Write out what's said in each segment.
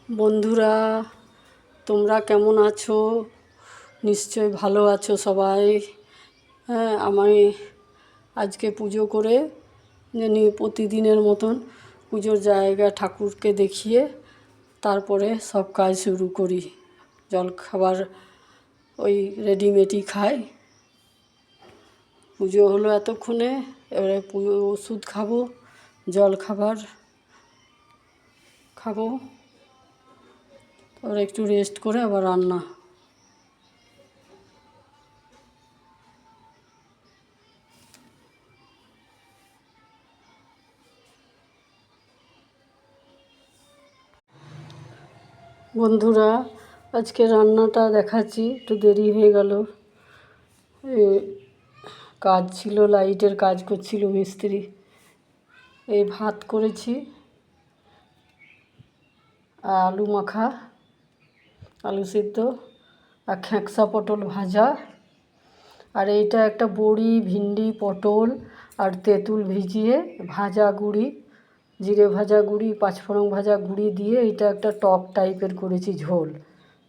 বন্ধুরা, তোমরা কেমন আছো? নিশ্চয় ভালো আছো সবাই। হ্যাঁ, আমি আজকে পুজো করে প্রতিদিনের মতন পুজোর জায়গা ঠাকুরকে দেখিয়ে তারপরে সব কাজ শুরু করি। জলখাবার ওই রেডিমেডই খাই। পুজো হলো এতক্ষণে, এবারে পুজো ওষুধ খাবো, জলখাবার খাবো, তারপরে একটু রেস্ট করে আবার রান্না। বন্ধুরা, আজকে রান্নাটা দেখাচ্ছি, একটু দেরি হয়ে গেল। কাজ ছিল, লাইটের কাজ করছিল মিস্ত্রি। এই ভাত করেছি, আলু মাখা, আলু সিদ্ধ, আর খেঁকসা পটল ভাজা। আর এইটা একটা বড়ি, ভিন্ডি, পটল আর তেঁতুল ভিজিয়ে ভাজা গুঁড়ি, জিরে ভাজা গুঁড়ি, পাঁচফোড়ন ভাজা গুঁড়ি দিয়ে এটা একটা টক টাইপের করেছি, ঝোল।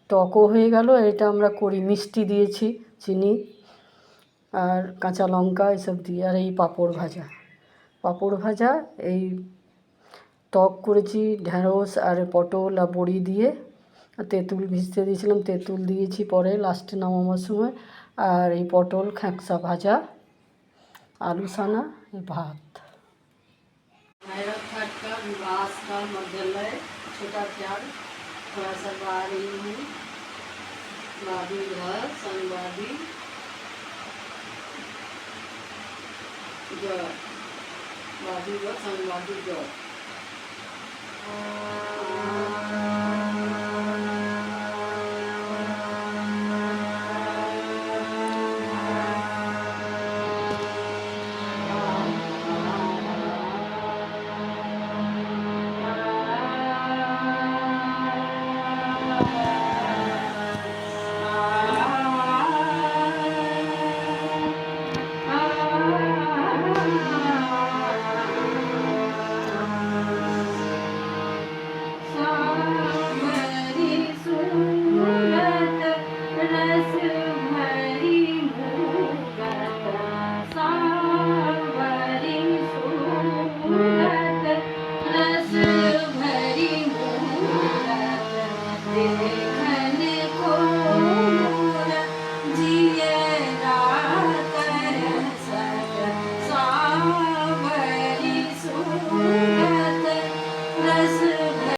টকও হয়ে গেল। এটা আমরা করি, মিষ্টি দিয়েছি, চিনি আর কাঁচা লঙ্কা এসব দিয়ে। আর এই পাঁপড় ভাজা, এই টক করেছি ঢ্যাঁড়স আর পটল আর বড়ি দিয়ে। তেঁতুল ভিজতে দিয়েছিলাম, তেঁতুল দিয়েছি পরে লাস্টে নামাবার সময়। আর এই পটল খেঁকসা ভাজা, आलू साना, भात। का विवास का मध्यालय, छोटा प्यार, थोड़ा सा गा रही हूँ। वादी घर, संवादी जड़, वादी घर, संवादी जड़।